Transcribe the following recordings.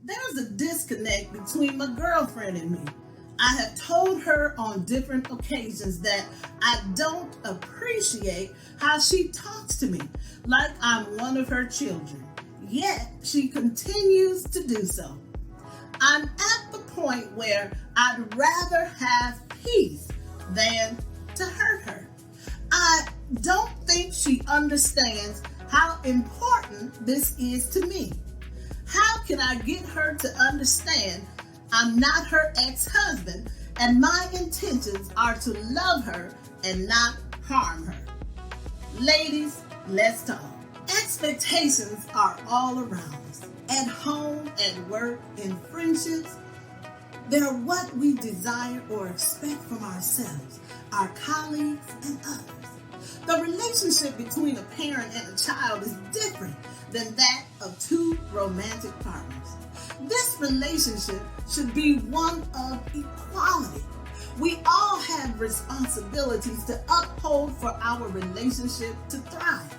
There's a disconnect between my girlfriend and me. I have told her on different occasions that I don't appreciate how she talks to me like I'm one of her children. Yet she continues to do so. I'm at the point where I'd rather have peace than to hurt her. I don't think she understands how important this is to me. How can I get her to understand I'm not her ex-husband and my intentions are to love her and not harm her? Ladies, let's talk. Expectations are all around us. At home, at work, in friendships. They're what we desire or expect from ourselves, our colleagues, and others. The relationship between a parent and a child is different than that of two romantic partners. This relationship should be one of equality. We all have responsibilities to uphold for our relationship to thrive.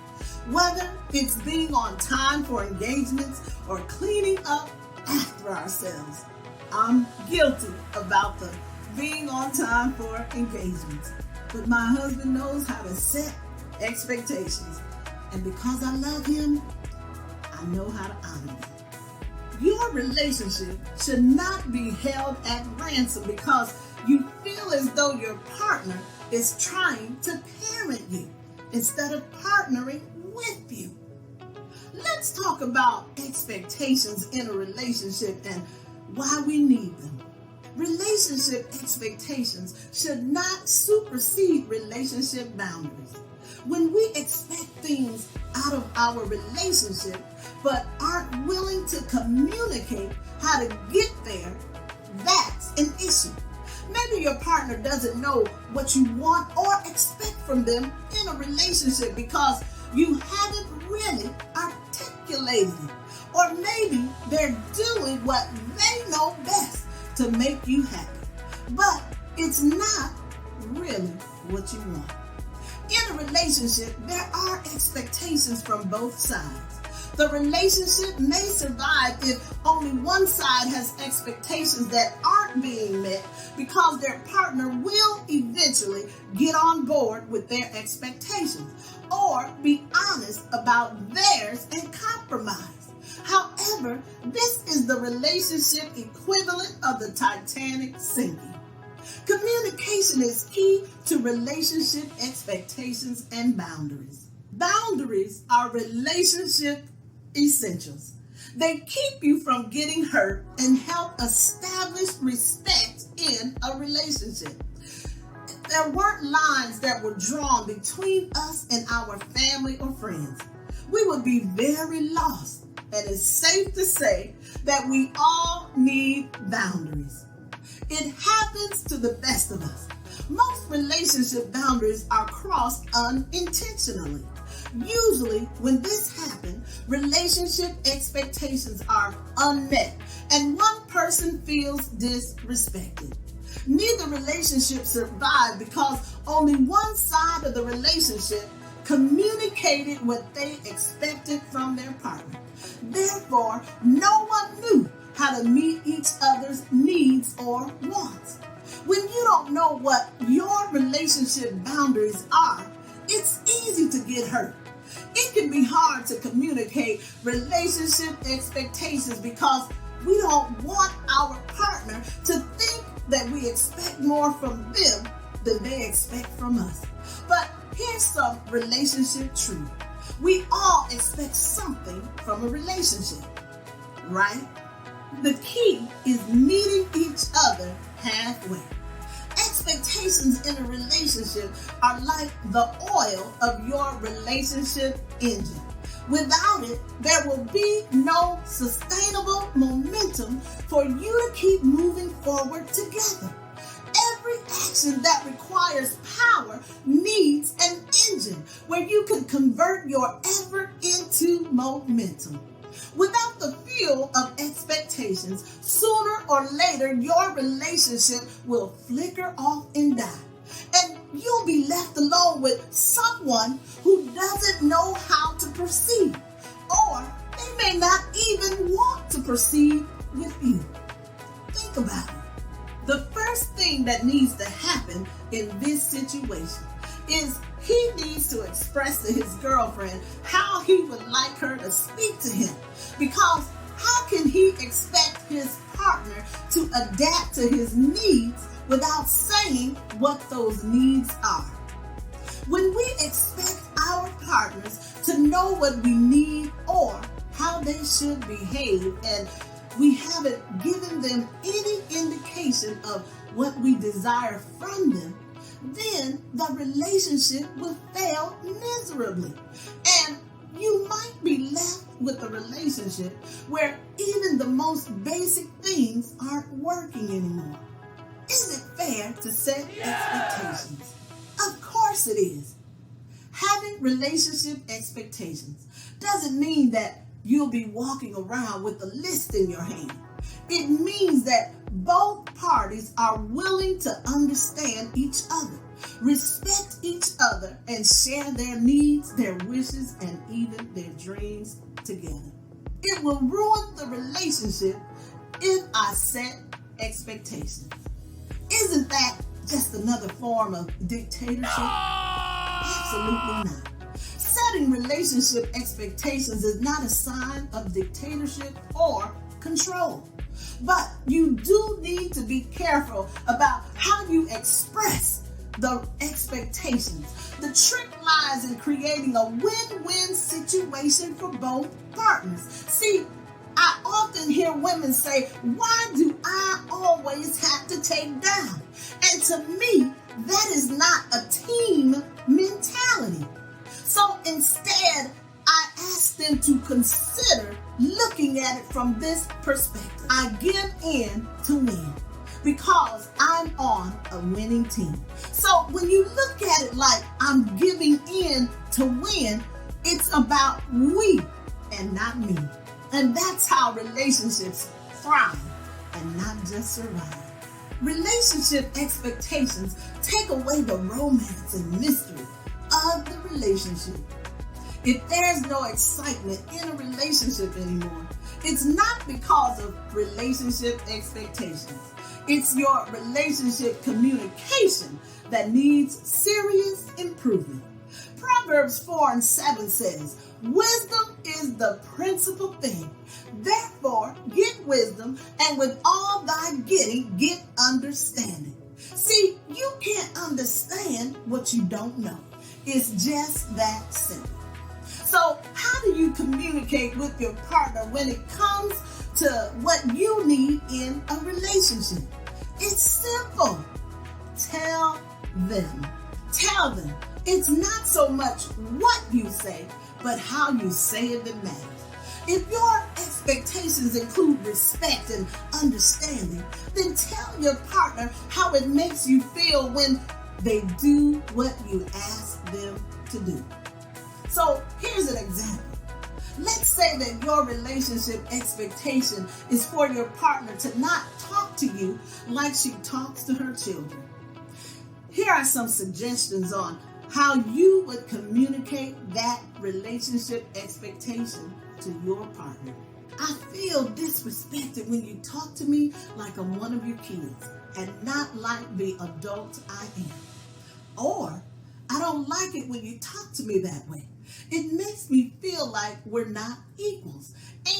Whether it's being on time for engagements or cleaning up after ourselves. I'm guilty about the being on time for engagements. But my husband knows how to set expectations. And because I love him, I know how to honor them. Your relationship should not be held at ransom because you feel as though your partner is trying to parent you instead of partnering with you. Let's talk about expectations in a relationship and why we need them. Relationship expectations should not supersede relationship boundaries. When we expect things out of our relationship but aren't willing to communicate how to get there, that's an issue. Maybe your partner doesn't know what you want or expect from them in a relationship because you haven't really articulated it. Or maybe they're doing what they know best to make you happy. But it's not really what you want. In a relationship, there are expectations from both sides. The relationship may survive if only one side has expectations that aren't being met because their partner will eventually get on board with their expectations or be honest about theirs and compromise. However, this is the relationship equivalent of the Titanic sinking. Communication is key to relationship expectations and boundaries. Boundaries are relationship essentials. They keep you from getting hurt and help establish respect in a relationship. If there weren't lines that were drawn between us and our family or friends, we would be very lost. And it's safe to say that we all need boundaries. It happens to the best of us. Most relationship boundaries are crossed unintentionally. Usually, when this happens, relationship expectations are unmet and one person feels disrespected. Neither relationship survived because only one side of the relationship communicated what they expected from their partner. Therefore, no one knew how to meet each other's needs or wants. When you don't know what your relationship boundaries are, it's easy to get hurt. It can be hard to communicate relationship expectations because we don't want our partner to think that we expect more from them than they expect from us. But here's some relationship truth. We all expect something from a relationship, right? The key is meeting each other halfway. Expectations in a relationship are like the oil of your relationship engine. Without it, there will be no sustainable momentum for you to keep moving forward together. Every action that requires power needs an engine where you can convert your effort into momentum. Without the fuel of expectations, sooner or later your relationship will flicker off and die. And you'll be left alone with someone who doesn't know how to proceed. Or they may not even want to proceed with you. Think about it. The first thing that needs to happen in this situation is he needs to express to his girlfriend how he would like her to speak to him. Because how can he expect his partner to adapt to his needs without saying what those needs are? When we expect our partners to know what we need or how they should behave, and we haven't given them any indication of what we desire from them, then the relationship will fail miserably. And you might be left with a relationship where even the most basic things aren't working anymore. Is it fair to set expectations? Of course it is. Having relationship expectations doesn't mean that you'll be walking around with a list in your hand. It means that both parties are willing to understand each other, respect each other, and share their needs, their wishes, and even their dreams together. It will ruin the relationship if I set expectations. Isn't that just another form of dictatorship? Absolutely not. Setting relationship expectations is not a sign of dictatorship or control. But you do need to be careful about how you express the expectations. The trick lies in creating a win-win situation for both partners. See, I often hear women say, "Why do I always have to take down?" And to me, that is not a team mentality. So instead, I ask them to consider looking at it from this perspective. I give in to win because I'm on a winning team. So when you look at it like I'm giving in to win, it's about we and not me. And that's how relationships thrive and not just survive. Relationship expectations take away the romance and mystery of the relationship. If there's no excitement in a relationship anymore, it's not because of relationship expectations. It's your relationship communication that needs serious improvement. Proverbs 4:7 says, "Wisdom is the principal thing. Therefore, get wisdom, and with all thy getting, get understanding." See, you can't understand what you don't know. It's just that simple. So, how do you communicate with your partner when it comes to what you need in a relationship? It's simple. Tell them. Tell them. It's not so much what you say, but how you say it that matters. If your expectations include respect and understanding, then tell your partner how it makes you feel when they do what you ask them to do. So here's an example. Let's say that your relationship expectation is for your partner to not talk to you like she talks to her children. Here are some suggestions on how you would communicate that relationship expectation to your partner. "I feel disrespected when you talk to me like I'm one of your kids and not like the adult I am." Or, "I don't like it when you talk to me that way. It makes me feel like we're not equals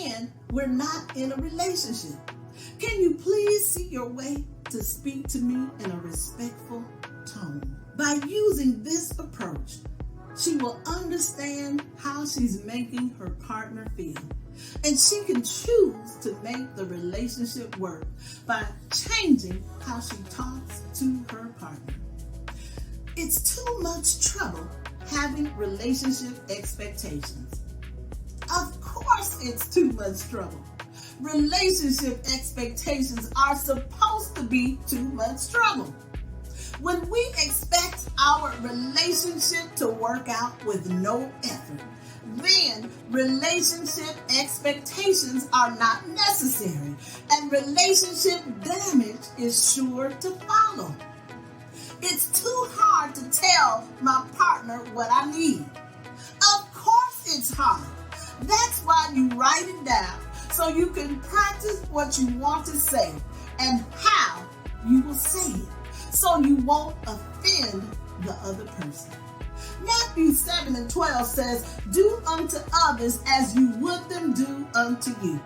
and we're not in a relationship. Can you please see your way to speak to me in a respectful tone?" By using this approach, she will understand how she's making her partner feel, and she can choose to make the relationship work by changing how she talks to her partner. It's too much trouble having relationship expectations. Of course it's too much trouble. Relationship expectations are supposed to be too much trouble. When we expect our relationship to work out with no effort, then relationship expectations are not necessary, and relationship damage is sure to follow. It's too hard to tell my partner what I need. Of course it's hard. That's why you write it down so you can practice what you want to say and how you will say it, so you won't offend the other person. Matthew 7:12 says, "Do unto others as you would them do unto you."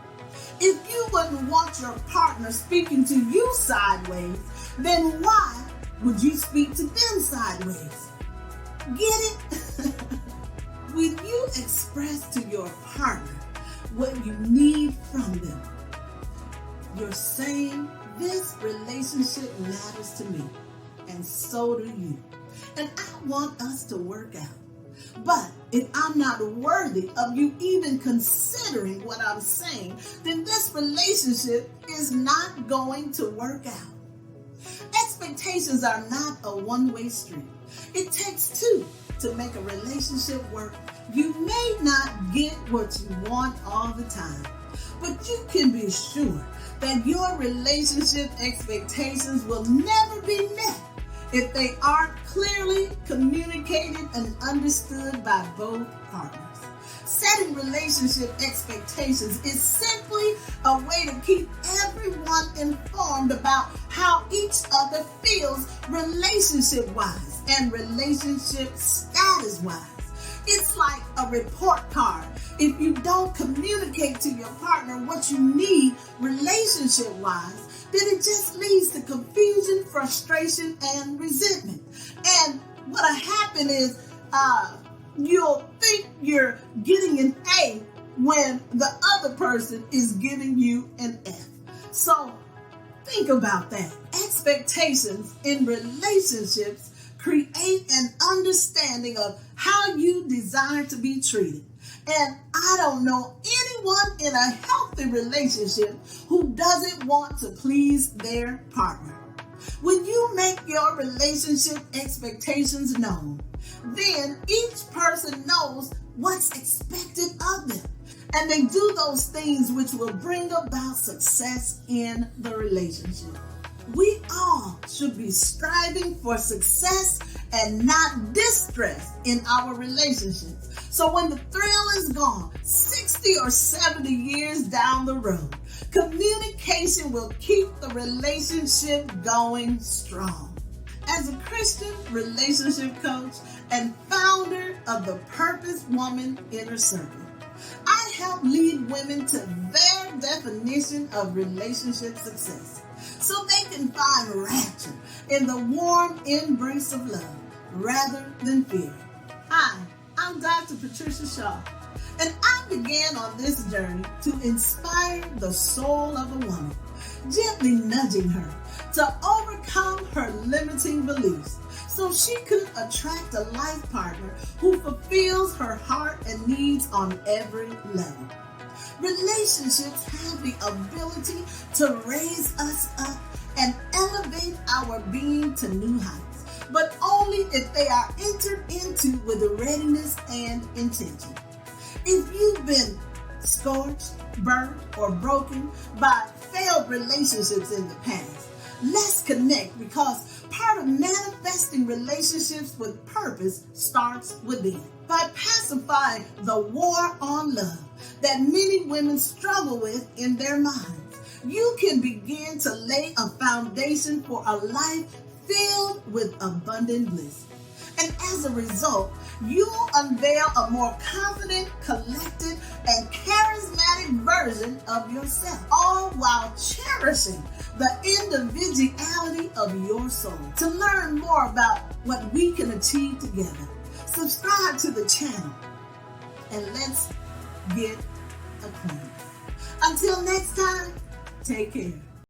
If you wouldn't want your partner speaking to you sideways, then why would you speak to them sideways? Get it? When you express to your partner what you need from them, you're saying, "This relationship matters to me, and so do you. And I want us to work out. But if I'm not worthy of you even considering what I'm saying, then this relationship is not going to work out." Expectations are not a one-way street. It takes two to make a relationship work. You may not get what you want all the time, but you can be sure that your relationship expectations will never be met if they aren't clearly communicated and understood by both partners. Setting relationship expectations is simply a way to keep everyone informed about how each other feels relationship-wise and relationship status-wise. It's like a report card. If you don't communicate to your partner what you need relationship-wise, then it just leads to confusion, frustration, and resentment. And what'll happen is you'll think you're getting an A when the other person is giving you an F. So think about that. Expectations in relationships create an understanding of how you desire to be treated. And I don't know anyone in a healthy relationship who doesn't want to please their partner. When you make your relationship expectations known, then each person knows what's expected of them. And they do those things which will bring about success in the relationship. We all should be striving for success and not distress in our relationships. So when the thrill is gone, 60 or 70 years down the road, communication will keep the relationship going strong. As a Christian relationship coach and founder of the Purpose Woman Inner Circle, I help lead women to their definition of relationship success, so they can find rapture in the warm embrace of love rather than fear. Hi, I'm Dr. Patricia Shaw, and I began on this journey to inspire the soul of a woman, gently nudging her to overcome her limiting beliefs so she could attract a life partner who fulfills her heart and needs on every level. Relationships have the ability to raise us up and elevate our being to new heights, but only if they are entered into with readiness and intention. If you've been scorched, burnt, or broken by failed relationships in the past, let's connect, because part of manifesting relationships with purpose starts within. By pacifying the war on love that many women struggle with in their minds, you can begin to lay a foundation for a life filled with abundant bliss. And as a result, you'll unveil a more confident, collected, and charismatic version of yourself, all while cherishing the individuality of your soul. To learn more about what we can achieve together, subscribe to the channel and let's get acquainted. Until next time, take care.